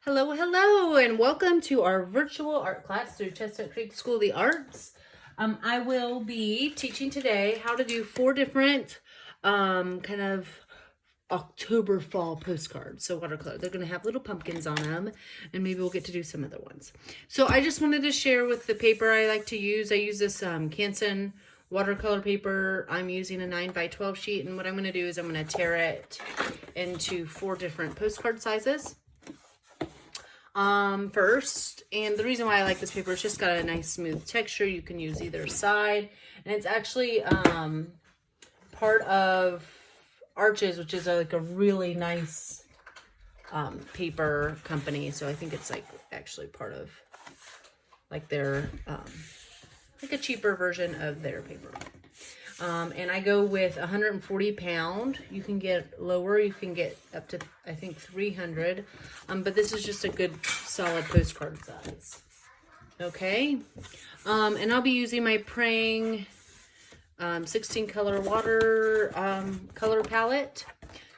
Hello, hello, and welcome to our virtual art class through Chestnut Creek School of the Arts. I will be teaching today how to do 4 different kind of October fall postcards. So watercolor. They're going to have little pumpkins on them, and maybe we'll get to do some other ones. So I just wanted to share with the paper I like to use. I use this Canson watercolor paper. I'm using a 9x12 sheet, and what I'm going to do is I'm going to tear it into 4 different postcard sizes. First, and the reason why I like this paper, it's just got a nice smooth texture. You can use either side, and it's actually part of Arches, which is like a really nice paper company. So I think it's like actually part of like their like a cheaper version of their paper. And I go with 140 pound. You can get lower, you can get up to, I think, 300. But this is just a good solid postcard size. Okay. And I'll be using my Prang 16 color water color palette.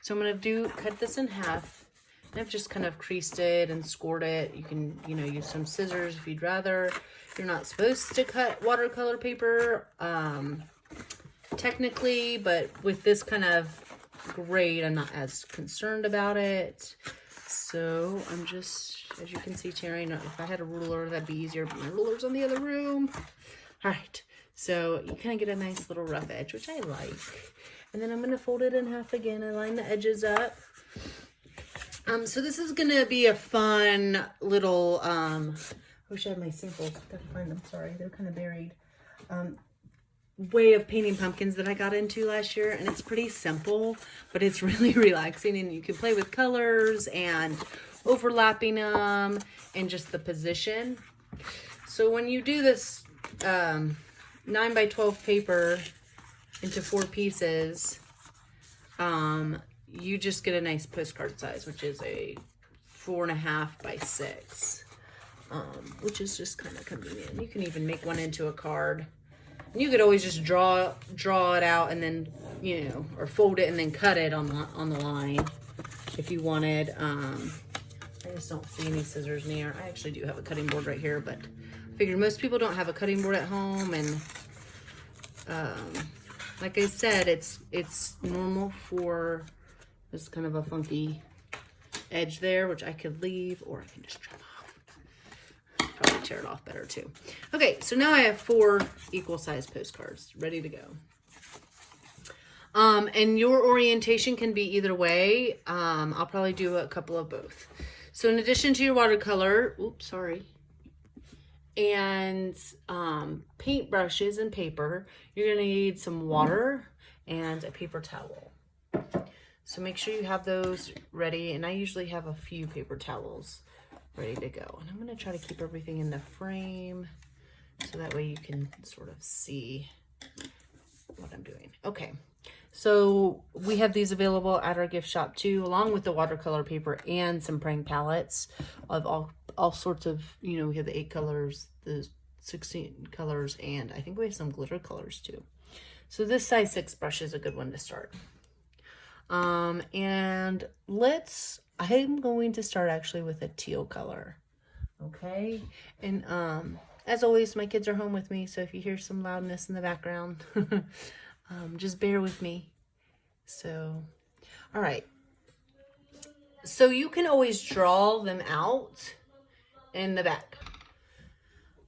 So I'm going to cut this in half. And I've just kind of creased it and scored it. You can, use some scissors if you'd rather. You're not supposed to cut watercolor paper. Technically, but with this kind of grade, I'm not as concerned about it. So I'm just, as you can see, tearing. If I had a ruler, that'd be easier, but my ruler's in the other room. All right, so you kind of get a nice little rough edge, which I like. And then I'm going to fold it in half again and line the edges up. So this is going to be a fun little, I wish I had my samples. Gotta find them, sorry, they're kind of buried. Way of painting pumpkins that I got into last year, and it's pretty simple, but it's really relaxing, and you can play with colors and overlapping them and just the position. So when you do this 9x12 paper into 4 pieces, you just get a nice postcard size, which is a 4.5x6, which is just kind of convenient. You can even make one into a card. You could always just draw it out and then, or fold it and then cut it on the line if you wanted. I just don't see any scissors near. I actually do have a cutting board right here, but I figured most people don't have a cutting board at home, and like I said, it's normal for this kind of a funky edge there, which I could leave, or I can just trim off. Probably tear it off better too. Okay, so now I have 4 equal size postcards ready to go. And your orientation can be either way. I'll probably do a couple of both. So in addition to your watercolor, and paint brushes and paper, you're gonna need some water and a paper towel. So make sure you have those ready, and I usually have a few paper towels ready to go. And I'm going to try to keep everything in the frame so that way you can sort of see what I'm doing. Okay, so we have these available at our gift shop too, along with the watercolor paper and some Prang palettes of all sorts of, we have the 8 colors, the 16 colors, and I think we have some glitter colors too. So this size 6 brush is a good one to start. And I'm going to start actually with a teal color. Okay. And, as always, my kids are home with me. So if you hear some loudness in the background, just bear with me. So, all right. So you can always draw them out in the back.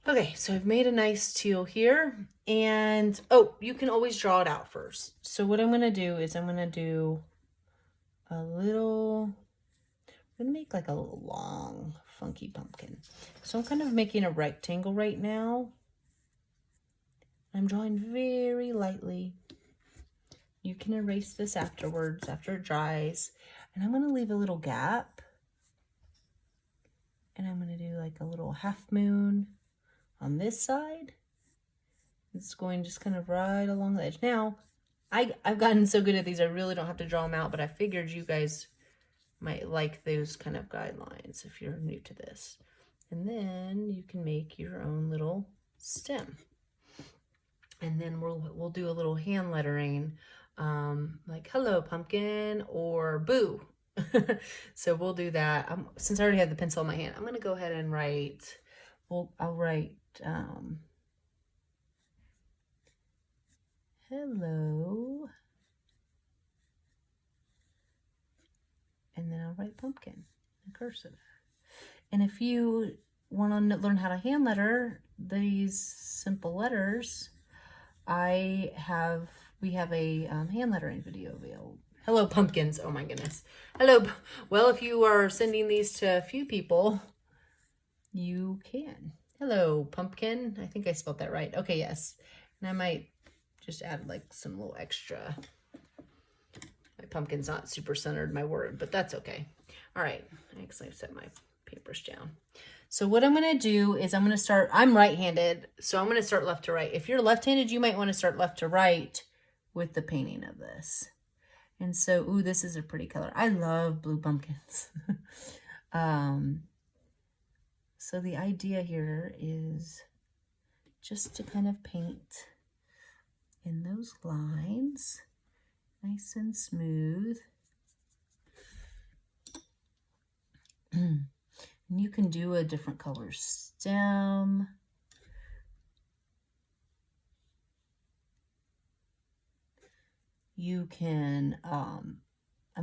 Okay. So I've made a nice teal here, and, you can always draw it out first. So what I'm going to do is I'm going to do I'm going to make like a little long, funky pumpkin. So I'm kind of making a rectangle right now. I'm drawing very lightly. You can erase this afterwards, after it dries. And I'm going to leave a little gap. And I'm going to do like a little half moon on this side. It's going just kind of right along the edge. Now, I've gotten so good at these, I really don't have to draw them out, but I figured you guys might like those kind of guidelines if you're new to this. And then you can make your own little stem. And then we'll do a little hand lettering, like hello pumpkin or boo. So we'll do that. Since I already have the pencil in my hand, I'm going to go ahead and write, I'll write, hello. And then I'll write pumpkin in cursive. And if you want to learn how to hand letter these simple letters, we have a hand lettering video available. Hello, pumpkins. Oh my goodness. Hello. Well, if you are sending these to a few people, you can. Hello, pumpkin. I think I spelled that right. Okay, yes. And I might just add like some little extra. My pumpkin's not super centered, my word, but that's okay. All right. I actually set my papers down. So what I'm going to do is I'm right-handed, so I'm going to start left to right. If you're left-handed, you might want to start left to right with the painting of this. And so, ooh, this is a pretty color. I love blue pumpkins. So the idea here is just to kind of paint in those lines, nice and smooth. And you can do a different color stem. You can,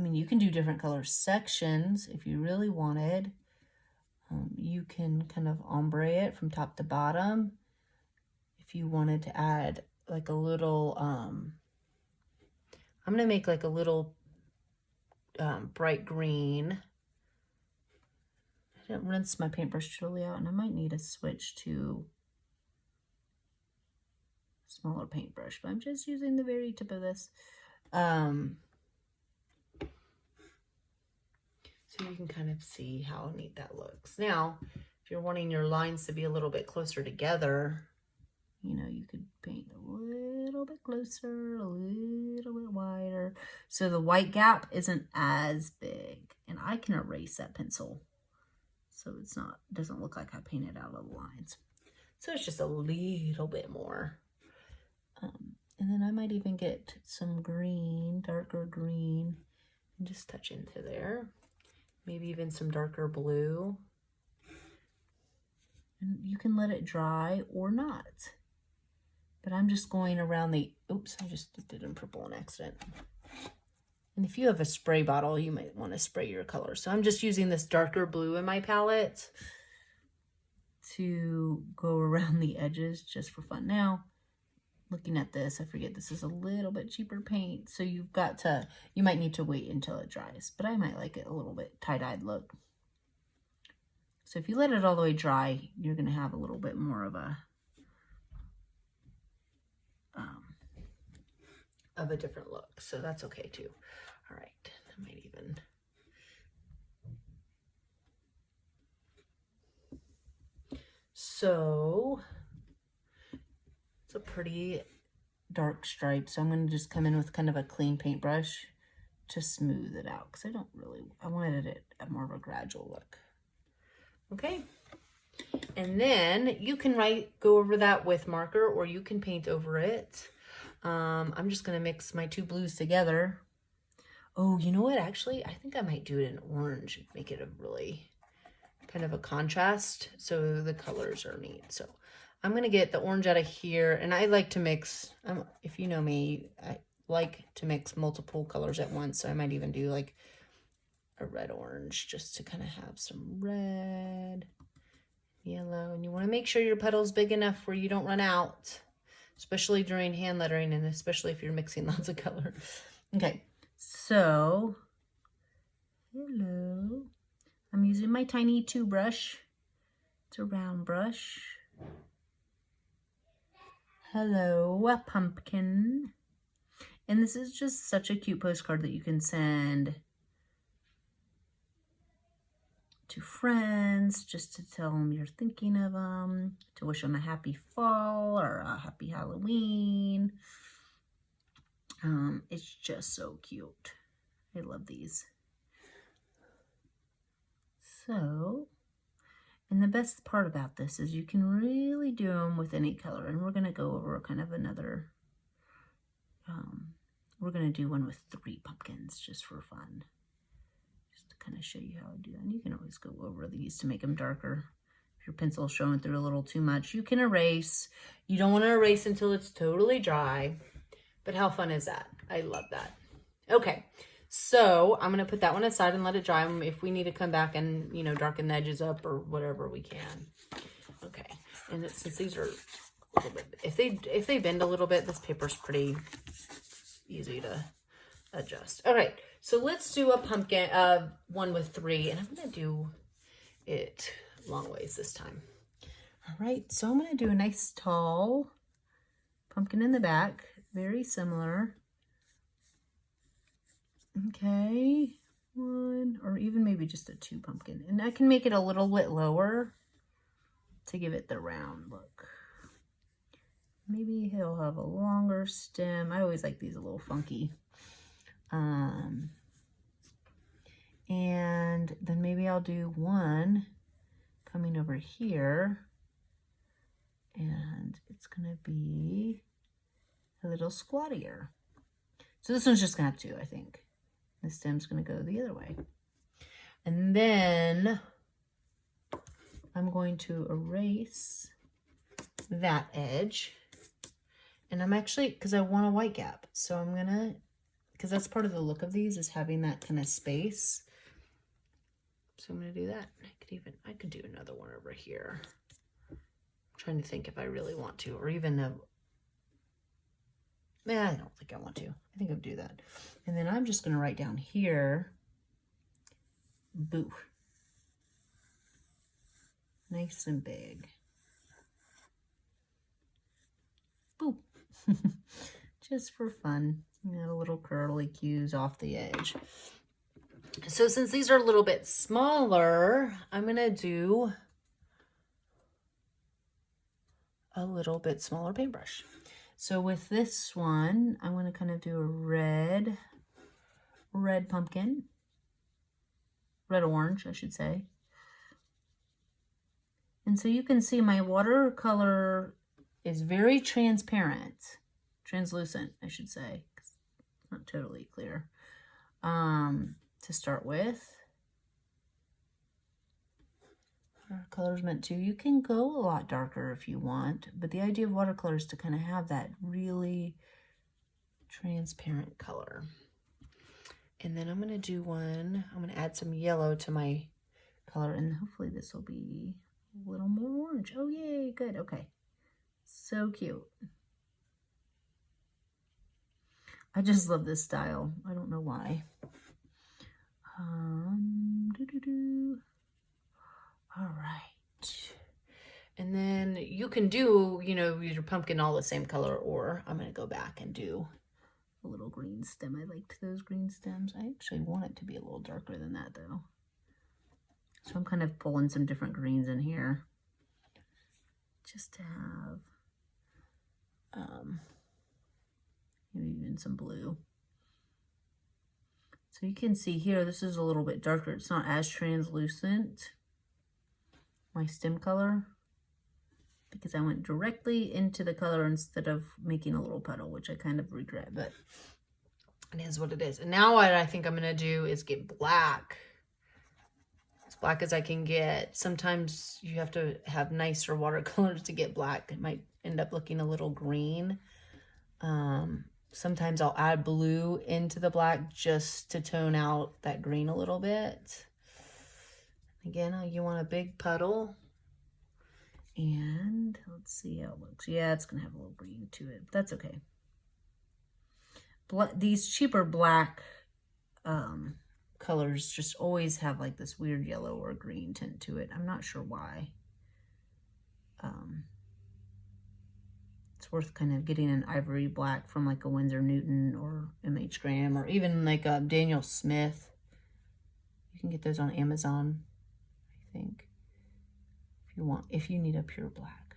you can do different color sections if you really wanted. You can kind of ombre it from top to bottom. If you wanted to add like a little, I'm going to make like a little bright green. I didn't rinse my paintbrush totally out, and I might need to switch to a smaller paintbrush, but I'm just using the very tip of this. So you can kind of see how neat that looks. Now, if you're wanting your lines to be a little bit closer together, you know, you could paint a little bit closer, a little bit wider, so the white gap isn't as big. And I can erase that pencil, so doesn't look like I painted out of the lines. So it's just a little bit more. And then I might even get some green, darker green, and just touch into there. Maybe even some darker blue. And you can let it dry or not. But I'm just going around oops, I just did it in purple on accident. And if you have a spray bottle, you might want to spray your color. So I'm just using this darker blue in my palette to go around the edges just for fun. Now, looking at this, I forget this is a little bit cheaper paint, so you might need to wait until it dries, but I might like it a little bit tie-dyed look. So if you let it all the way dry, you're going to have a little bit more of a different look, so that's okay too. All right, I might even... So it's a pretty dark stripe, so I'm going to just come in with kind of a clean paintbrush to smooth it out, because I wanted it more of a gradual look. Okay, and then you can go over that with marker, or you can paint over it. I'm just going to mix my two blues together. Oh, you know what? Actually, I think I might do it in orange, make it a really kind of a contrast, so the colors are neat. So I'm going to get the orange out of here, and I like to mix, if you know me, I like to mix multiple colors at once, so I might even do like a red-orange just to kind of have some red, yellow, and you want to make sure your petal's big enough where you don't run out, especially during hand lettering, and especially if you're mixing lots of color. Okay, so, hello. I'm using my tiny 2 brush. It's a round brush. Hello, pumpkin. And this is just such a cute postcard that you can send to friends, just to tell them you're thinking of them, to wish them a happy fall or a happy Halloween. It's just so cute. I love these. So, and the best part about this is you can really do them with any color. And we're going to go over kind of another, we're going to do one with 3 pumpkins just for fun. kind of show you how I do that. And you can always go over these to make them darker. If your pencil is showing through a little too much, you can erase. You don't want to erase until it's totally dry. But how fun is that? I love that. Okay, so I'm going to put that one aside and let it dry. If we need to come back and, you know, darken the edges up or whatever, we can. Okay, and since these are a little bit, if they bend a little bit, this paper's pretty easy to adjust. All right, so let's do a pumpkin, one with 3, and I'm going to do it long ways this time. All right, so I'm going to do a nice tall pumpkin in the back, very similar. Okay, 1 or even maybe just a 2 pumpkin, and I can make it a little bit lower to give it the round look. Maybe he'll have a longer stem. I always like these a little funky. And then maybe I'll do 1 coming over here, and it's gonna be a little squattier. So this one's just gonna have 2, I think. The stem's gonna go the other way. And then I'm going to erase that edge. And I'm actually, because I want a white gap, so I'm gonna, because that's part of the look of these, is having that kind of space. So I'm gonna do that. I could do another one over here. I'm trying to think if I really want to, or even I don't think I want to. I think I'll do that. And then I'm just gonna write down here, boo. Nice and big. Boo. Just for fun. You know, little curly cues off the edge. So since these are a little bit smaller, I'm going to do a little bit smaller paintbrush. So with this one, I'm going to kind of do a red pumpkin. Red orange, I should say. And so you can see my watercolor is very translucent, I should say. It's not totally clear. To start with, watercolor's meant to. You can go a lot darker if you want, but the idea of watercolor is to kind of have that really transparent color. And then I'm going to do one. I'm going to add some yellow to my color, and hopefully this will be a little more orange. Oh, yay, good. Okay. So cute. I just love this style. I don't know why. All right. And then you can do, you know, your pumpkin all the same color, or I'm going to go back and do a little green stem. I liked those green stems. I actually want it to be a little darker than that, though. So I'm kind of pulling some different greens in here just to have maybe even some blue. So you can see here, this is a little bit darker. It's not as translucent, my stem color, because I went directly into the color instead of making a little puddle, which I kind of regret, but it is what it is. And now what I think I'm gonna do is get black, as black as I can get. Sometimes you have to have nicer watercolors to get black. It might end up looking a little green. Sometimes I'll add blue into the black just to tone out that green a little bit. Again, you want a big puddle. And let's see how it looks. Yeah, it's going to have a little green to it, but that's okay. These cheaper black colors just always have like this weird yellow or green tint to it. I'm not sure why. It's worth kind of getting an ivory black from like a Winsor Newton or MH Graham, or even like a Daniel Smith. You can get those on Amazon, I think, if you need a pure black.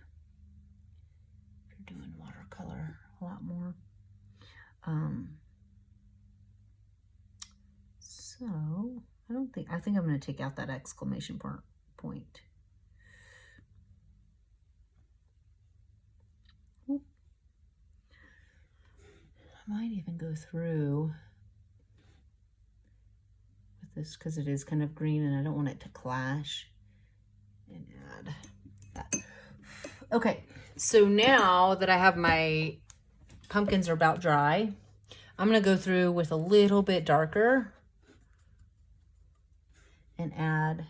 If you're doing watercolor a lot more. So I think I'm going to take out that exclamation point. I might even go through with this because it is kind of green and I don't want it to clash. And add that. Okay, so now that I have my pumpkins are about dry, I'm going to go through with a little bit darker and add,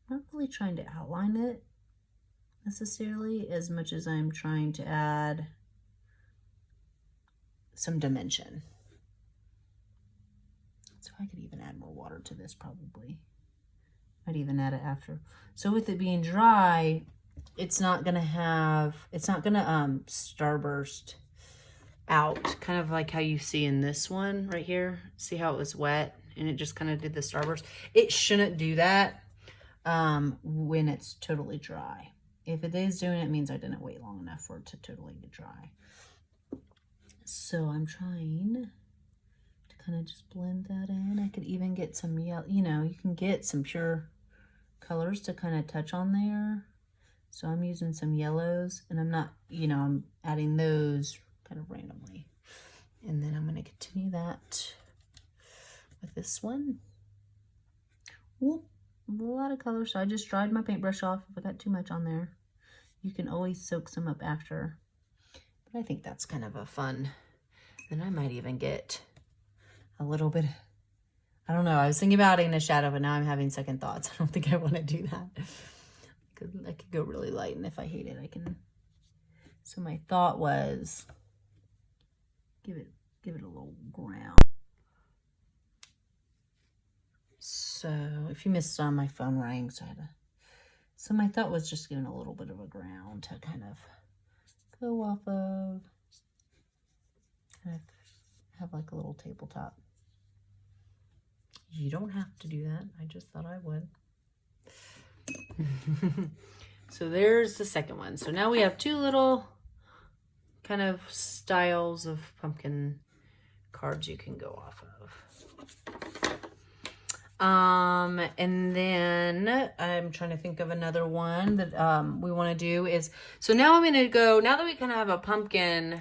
I'm not really trying to outline it necessarily as much as I'm trying to add some dimension. So I could even add more water to this probably. I'd even add it after. So with it being dry, it's not gonna starburst out, kind of like how you see in this one right here. See how it was wet and it just kind of did the starburst? It shouldn't do that when it's totally dry. If it is doing it, it means I didn't wait long enough for it to totally get dry. So I'm trying to kind of just blend that in. I could even get some yellow, you know, you can get some pure colors to kind of touch on there. So I'm using some yellows and I'm not, you know, I'm adding those kind of randomly. And then I'm going to continue that with this one. Whoop, a lot of color. So I just dried my paintbrush off if I got too much on there. You can always soak some up after. But I think that's kind of a fun. Then I might even get a little bit, I don't know. I was thinking about adding a shadow, but now I'm having second thoughts. I don't think I want to do that. I could go really light, and if I hate it, I can. So my thought was give it a little ground. So if you missed some, my phone rang, so I had to. So my thought was just giving a little bit of a ground to kind of go off of. Kind of have like a little tabletop. You don't have to do that. I just thought I would. So there's the second one. So now we have two little kind of styles of pumpkin cards you can go off of. And then I'm trying to think of another one that we want to do is, so now I'm going to go, now that we kind of have a pumpkin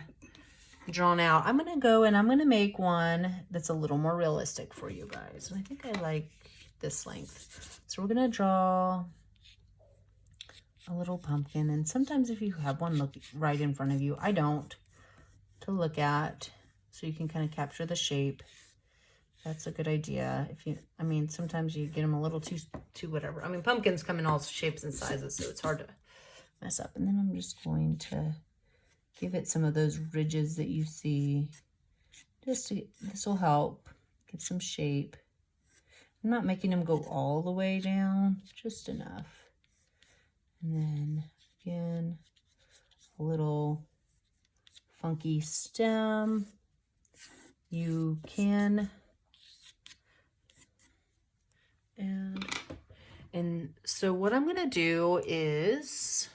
drawn out, I'm going to go and I'm going to make one that's a little more realistic for you guys. And I think I like this length. So we're going to draw a little pumpkin. And sometimes if you have one look right in front of you, I don't, to look at, so you can kind of capture the shape. That's a good idea. If you, I mean, sometimes you get them a little too whatever. I mean, pumpkins come in all shapes and sizes, so it's hard to mess up. And then I'm just going to give it some of those ridges that you see. Just to, this will help get some shape. I'm not making them go all the way down, just enough. And then again, a little funky stem. You can, and so what I'm gonna do is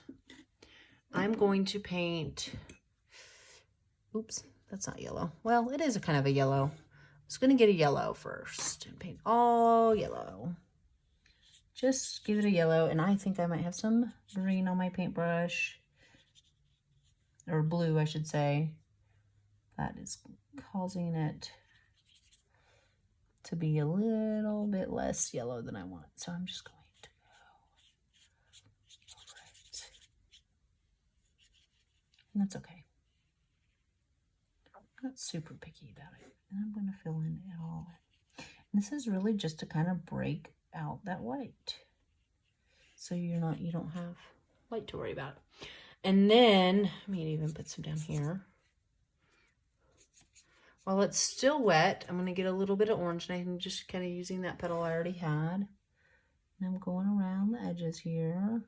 I'm going to paint, oops, that's not yellow. Well, it is a kind of a yellow. I was gonna get a yellow first and paint all yellow. Just give it a yellow, and I think I might have some green on my paintbrush, or blue, I should say. That is causing it to be a little bit less yellow than I want. So I'm just going to go over it. And that's okay. I'm not super picky about it. And I'm going to fill in it all. And this is really just to kind of break out that white. So you don't have white to worry about. And then, I mean, even put some down here. While it's still wet, I'm going to get a little bit of orange, and I'm just kind of using that petal I already had. And I'm going around the edges here.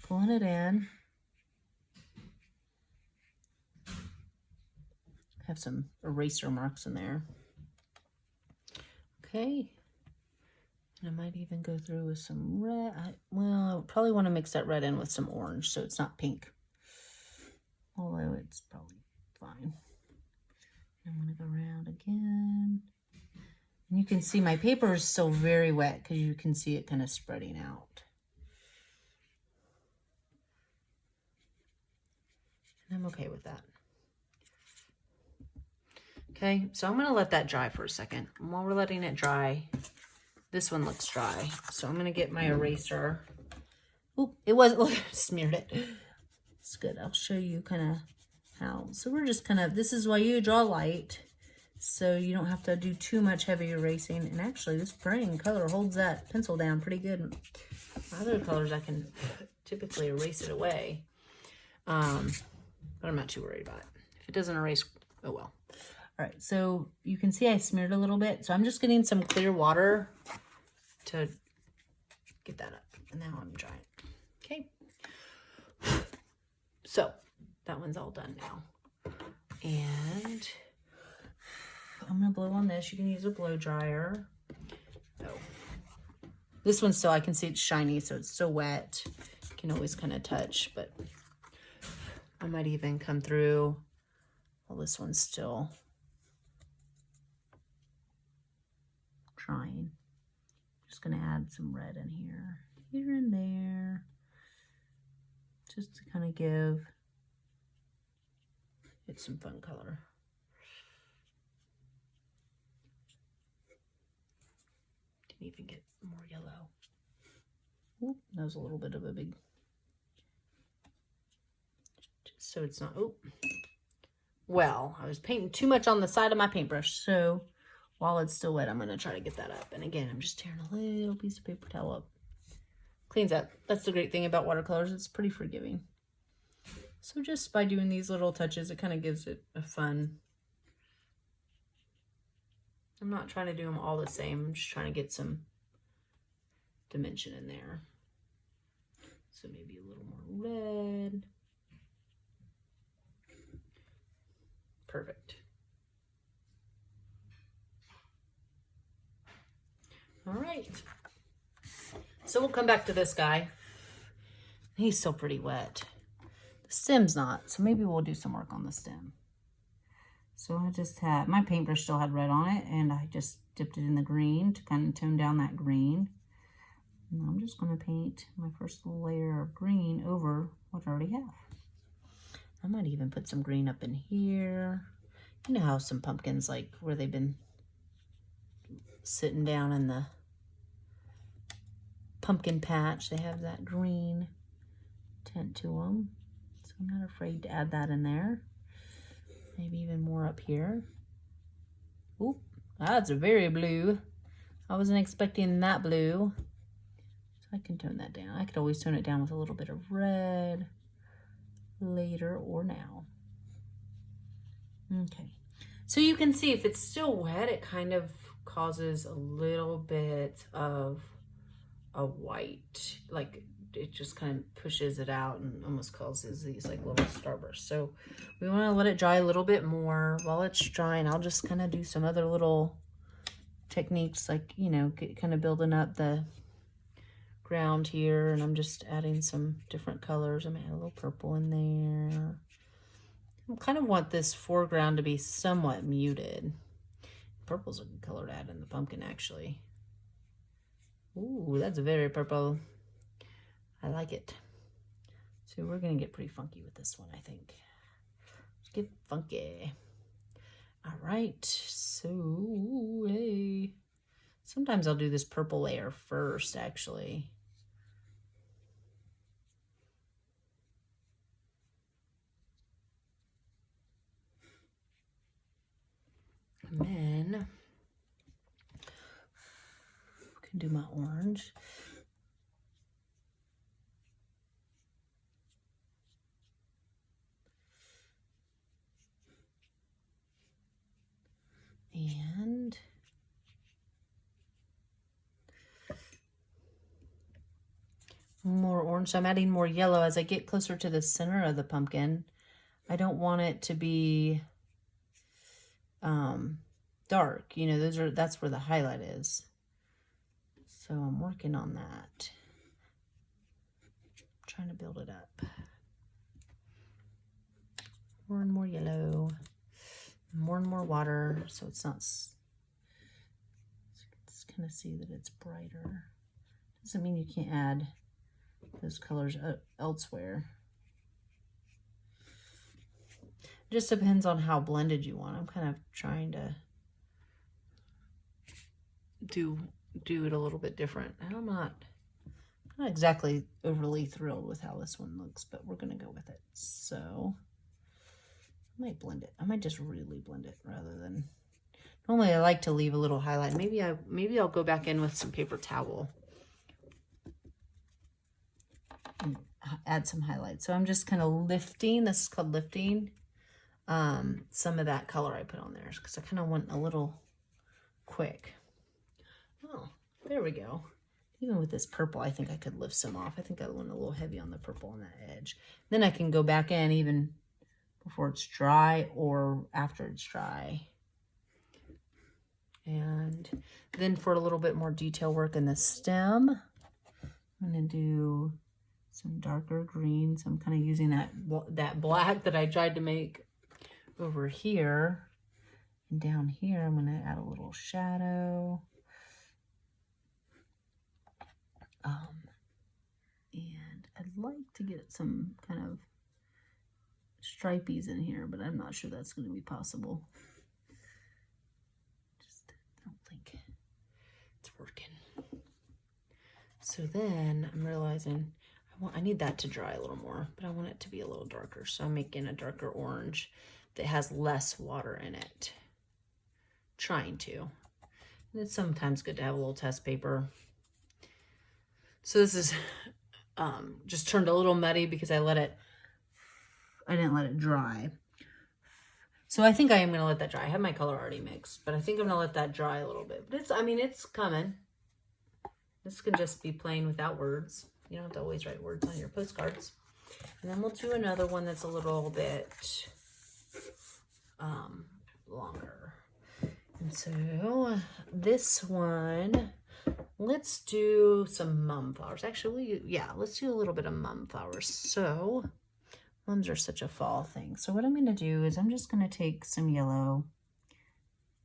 Pulling it in. Have some eraser marks in there. Okay. And I might even go through with some red. Well, I probably want to mix that red in with some orange so it's not pink. Although it's probably fine. I'm going to go around again. And you can see my paper is still very wet because you can see it kind of spreading out. And I'm I'm okay with that. Okay, so I'm going to let that dry for a second. And while we're letting it dry, this one looks dry. So I'm going to get my eraser. Oop, it wasn't, look, smeared it. It's good. I'll show you kind of how. So we're just kind of, this is why you draw light. So you don't have to do too much heavy erasing. And actually, this green color holds that pencil down pretty good. Other colors, I can typically erase it away. But I'm not too worried about it. If it doesn't erase, oh well. All right, so you can see I smeared a little bit. So I'm just getting some clear water to get that up. And now I'm drying. Okay. So that one's all done now. And I'm going to blow on this. You can use a blow dryer. Oh. This one still, I can see it's shiny, so it's still wet. You can always kind of touch, but I might even come through. Well, this one's still drying. Just going to add some red in here and there, just to kind of give it some fun color. Can even get more yellow. Oop, that was a little bit of a big, just so it's not, oh, well, I was painting too much on the side of my paintbrush, so while it's still wet, I'm going to try to get that up. And again, I'm just tearing a little piece of paper towel up. Cleans up. That's the great thing about watercolors. It's pretty forgiving. So just by doing these little touches, it kind of gives it a fun. I'm not trying to do them all the same. I'm just trying to get some dimension in there. So maybe a little more red. Perfect. All right. So we'll come back to this guy. He's still pretty wet. The stem's not, so maybe we'll do some work on the stem. So I just had, my paintbrush still had red on it, and I just dipped it in the green to kind of tone down that green. And I'm just going to paint my first little layer of green over what I already have. I might even put some green up in here. You know how some pumpkins, like where they've been sitting down in the pumpkin patch, they have that green tint to them. So I'm not afraid to add that in there. Maybe even more up here. Oop, that's a very blue. I wasn't expecting that blue. So I can tone that down. I could always tone it down with a little bit of red later or now. Okay. So you can see if it's still wet, it kind of causes a little bit of a white, like it just kind of pushes it out and almost causes these like little starbursts. So we want to let it dry a little bit more. While it's drying, I'll just kind of do some other little techniques, like, you know, kind of building up the ground here. And I'm just adding some different colors. I'm adding a little purple in there. I kind of want this foreground to be somewhat muted. Purple's a good color to add in the pumpkin, actually. Ooh, that's very purple. I like it. So we're going to get pretty funky with this one, I think. Let's get funky. All right. So, hey. Sometimes I'll do this purple layer first, actually. And then I can do my orange. And more orange. So I'm adding more yellow as I get closer to the center of the pumpkin. I don't want it to be dark. You know, that's where the highlight is. So I'm working on that. I'm trying to build it up. More and more yellow. More and more water, so it's not, just kind of see that it's brighter. Doesn't mean you can't add those colors elsewhere. just depends on how blended you want. I'm kind of trying to do it a little bit different. I'm not exactly overly thrilled with how this one looks, but we're gonna go with it. So I might blend it. I might just really blend it rather than, normally I like to leave a little highlight. Maybe I'll go back in with some paper towel and add some highlights. So I'm just kind of lifting, this is called lifting, some of that color I put on there because I kind of want a little quick. Oh, there we go. Even with this purple, I think I could lift some off. I think I went a little heavy on the purple on that edge. Then I can go back in even before it's dry or after it's dry. And then for a little bit more detail work in the stem, I'm going to do some darker green. So I'm kind of using that black that I tried to make over here. And down here, I'm going to add a little shadow. And I'd like to get some kind of stripies in here, but I'm not sure that's going to be possible. Just don't think it's working. So then I'm realizing I need that to dry a little more, but I want it to be a little darker. So I'm making a darker orange that has less water in it. Trying to. And it's sometimes good to have a little test paper. So this is just turned a little muddy because I didn't let it dry. So I think I am going to let that dry. I have my color already mixed, but I think I'm going to let that dry a little bit. But it's coming. This can just be plain without words. You don't have to always write words on your postcards. And then we'll do another one that's a little bit longer. And so this one, let's do some mum flowers. Actually, let's do a little bit of mum flowers. So mums are such a fall thing. So what I'm going to do is I'm just going to take some yellow,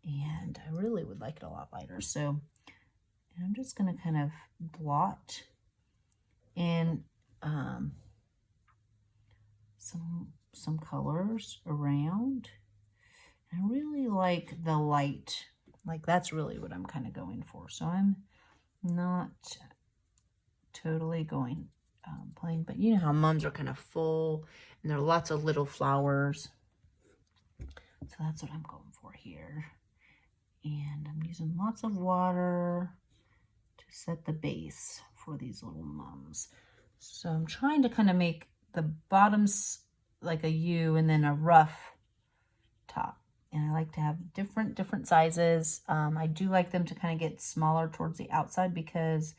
and I really would like it a lot lighter. So I'm just going to kind of blot in some colors around. I really like the light. Like that's really what I'm kind of going for. So I'm not totally going plain, but you know how mums are kind of full and there are lots of little flowers. So that's what I'm going for here. And I'm using lots of water to set the base for these little mums. So I'm trying to kind of make the bottoms like a U and then a rough top. And I like to have different sizes. I do like them to kind of get smaller towards the outside because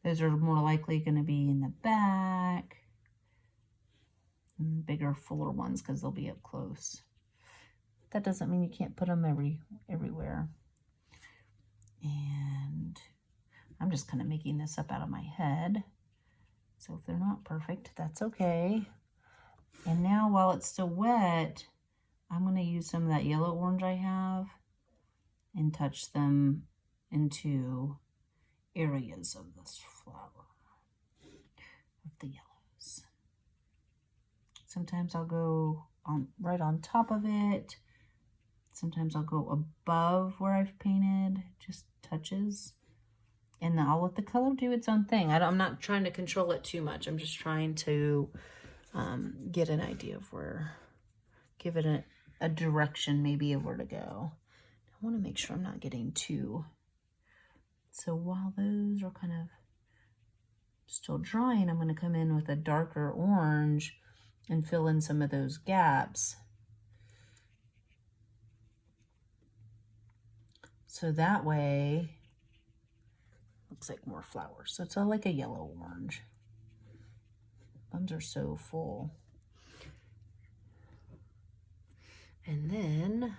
those are more likely going to be in the back. And bigger, fuller ones because they'll be up close. That doesn't mean you can't put them everywhere. And I'm just kind of making this up out of my head. So if they're not perfect, that's okay. And now while it's still wet, I'm going to use some of that yellow orange I have and touch them into areas of this flower with the yellows. Sometimes I'll go right on top of it. Sometimes I'll go above where I've painted, just touches. And then I'll let the color do its own thing. I'm not trying to control it too much. I'm just trying to get an idea of where, give it a direction maybe of where to go. I want to make sure I'm not getting too. So while those are kind of still drying, I'm going to come in with a darker orange and fill in some of those gaps. So that way, looks like more flowers. So it's all like a yellow orange. Buns are so full. And then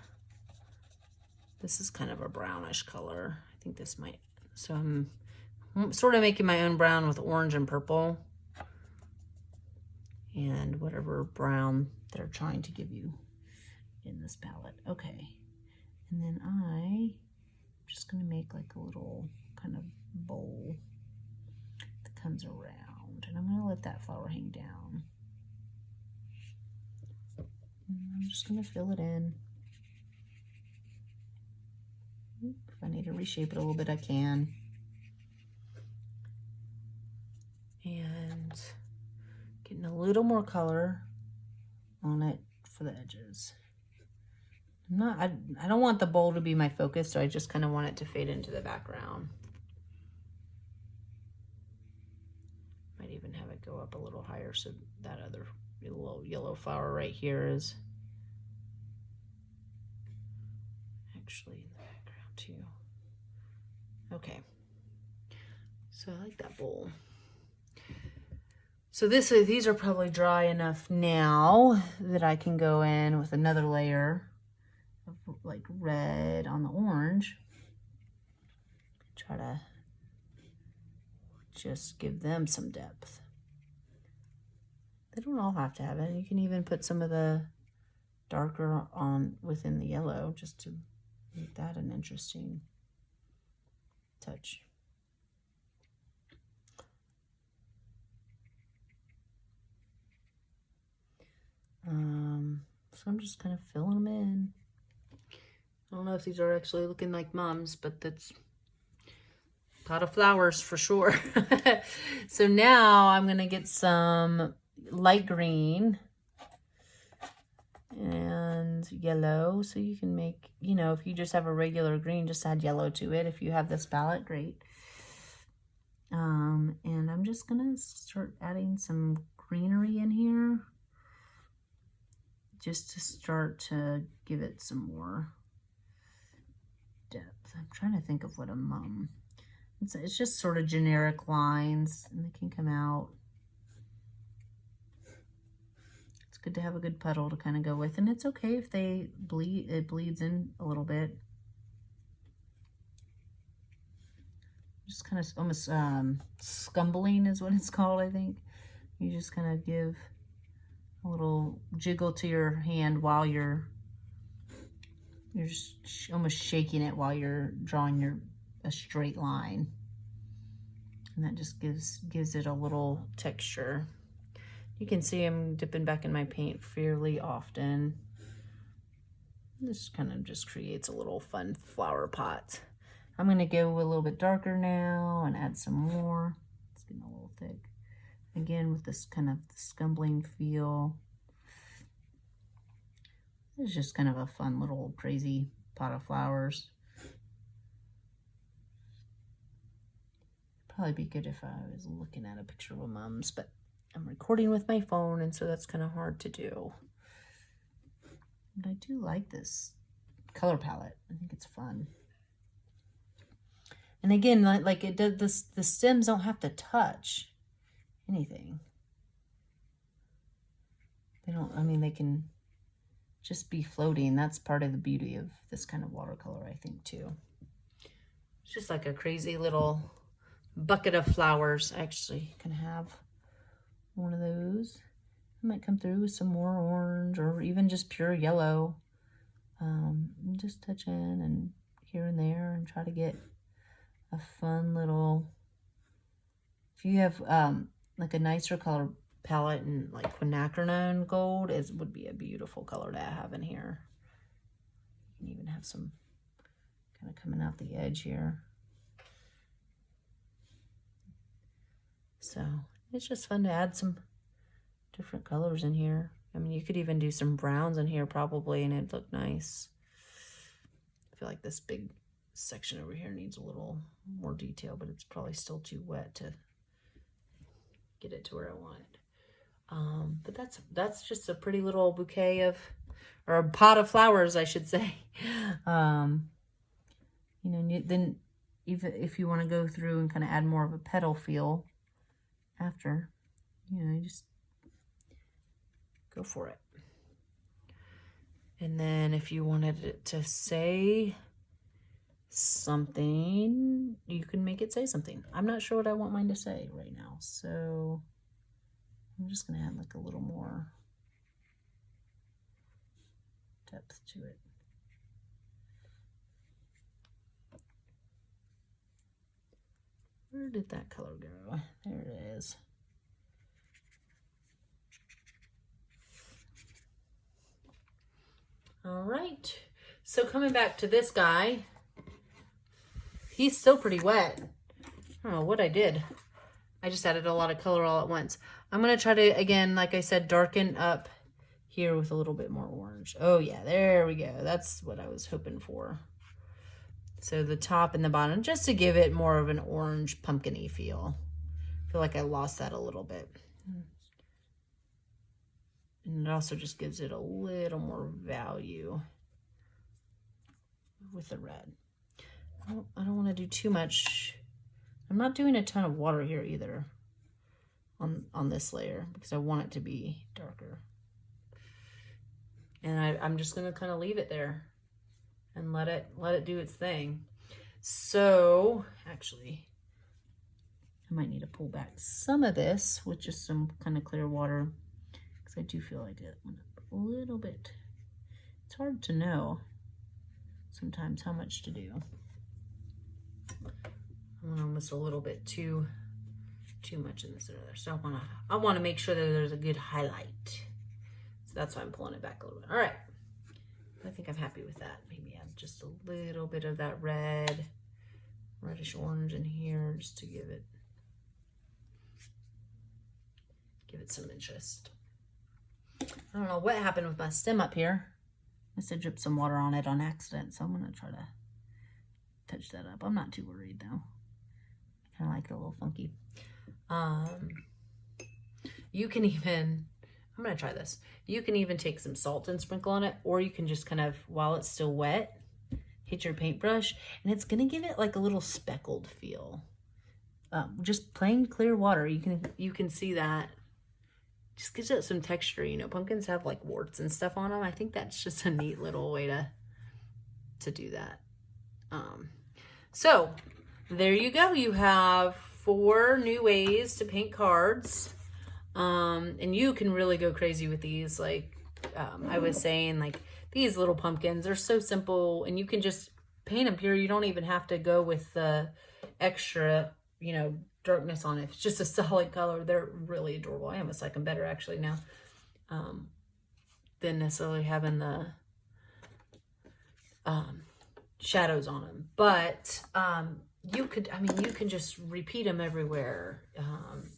this is kind of a brownish color. I think this might, so I'm sort of making my own brown with orange and purple and whatever brown they're trying to give you in this palette. Okay. And then I'm just going to make like a little kind of bowl that comes around, and I'm going to let that flower hang down. I'm just going to fill it in. If I need to reshape it a little bit, I can. And getting a little more color on it for the edges. I don't want the bowl to be my focus, so I just kind of want it to fade into the background. Might even have it go up a little higher so that other little yellow flower right here is actually in the background too. Okay, so I like that bowl. So these are probably dry enough now that I can go in with another layer of like red on the orange. Try to just give them some depth. They don't all have to have it. You can even put some of the darker on within the yellow just to make that an interesting touch. So I'm just kind of filling them in. I don't know if these are actually looking like mums, but that's a pot of flowers for sure. So now I'm gonna get some light green and yellow. So you can make, you know, if you just have a regular green, just add yellow to it. If you have this palette, great. And I'm just gonna start adding some greenery in here, just to start to give it some more depth. I'm trying to think of what a mum. It's just sort of generic lines, and they can come out. It's good to have a good puddle to kind of go with, and it's okay if they bleed. It bleeds in a little bit. Just kind of almost scumbling is what it's called, I think. You just kind of give a little jiggle to your hand while you're just almost shaking it while you're drawing a straight line, and that just gives it a little texture. You can see I'm dipping back in my paint fairly often. This kind of just creates a little fun flower pot. I'm going to go a little bit darker now and add some more. It's getting a little thick. Again, with this kind of scumbling feel. It's just kind of a fun little crazy pot of flowers. Probably be good if I was looking at a picture of a mum's, but I'm recording with my phone, and so that's kind of hard to do. But I do like this color palette. I think it's fun. And again, like it does, the stems don't have to touch anything. They don't, I mean, they can just be floating. That's part of the beauty of this kind of watercolor, I think, too. It's just like a crazy little bucket of flowers. I actually can have one of those. I might come through with some more orange or even just pure yellow. Just touch in and here and there and try to get a fun little, if you have like a nicer color palette and like quinacridone gold, it would be a beautiful color to have in here. You can even have some kind of coming out the edge here. So it's just fun to add some different colors in here. I mean, you could even do some browns in here probably, and it'd look nice. I feel like this big section over here needs a little more detail, but it's probably still too wet to get it to where I want it. But that's just a pretty little bouquet of, or a pot of flowers, I should say. You know, then even if you want to go through and kind of add more of a petal feel after, you know, you just go for it. And then if you wanted it to say something, you can make it say something. I'm not sure what I want mine to say right now, so I'm just gonna add like a little more depth to it. Where did that color go? There it is. All right. So coming back to this guy, he's still pretty wet. I don't know what I did. I just added a lot of color all at once. I'm going to try to, again, like I said, darken up here with a little bit more orange. Oh yeah, there we go. That's what I was hoping for. So the top and the bottom, just to give it more of an orange pumpkin-y feel. I feel like I lost that a little bit. And it also just gives it a little more value with the red. I don't want to do too much. I'm not doing a ton of water here either on this layer because I want it to be darker. And I'm just going to kind of leave it there and let it do its thing. So actually, I might need to pull back some of this with just some kind of clear water because I do feel like it went up a little bit. It's hard to know sometimes how much to do. I'm almost a little bit too much in this or there. So I want to make sure that there's a good highlight. So that's why I'm pulling it back a little bit. All right. I think I'm happy with that. Maybe add just a little bit of that reddish orange in here just to give it some interest. I don't know what happened with my stem up here. I must have dripped some water on it on accident, so I'm going to try to touch that up. I'm not too worried though. I kind of like it a little funky. You can even, I'm going to try this. You can even take some salt and sprinkle on it, or you can just kind of, while it's still wet, hit your paintbrush, and it's going to give it like a little speckled feel. Just plain clear water. You can see that. Just gives it some texture. You know, pumpkins have like warts and stuff on them. I think that's just a neat little way to do that. So there you go. You have 4 new ways to paint cards. And you can really go crazy with these. Like I was saying, like these little pumpkins are so simple and you can just paint them pure. You don't even have to go with the extra, you know, darkness on it. It's just a solid color. They're really adorable. I almost like them better actually now than necessarily having the shadows on them. But you can just repeat them everywhere,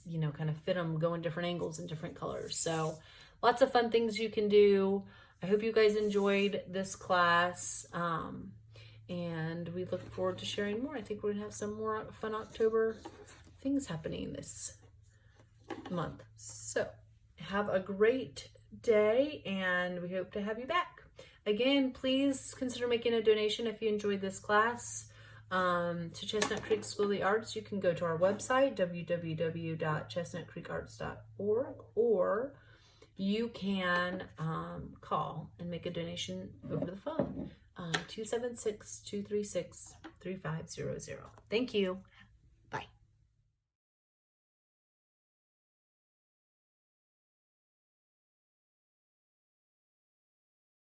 you know, kind of fit them, go in different angles and different colors. So lots of fun things you can do. I hope you guys enjoyed this class. And we look forward to sharing more. I think we're gonna have some more fun October things happening this month. So have a great day and we hope to have you back. Again, please consider making a donation if you enjoyed this class. To Chestnut Creek School of the Arts, you can go to our website, www.chestnutcreekarts.org, or you can call and make a donation over the phone, 276-236-3500. Thank you.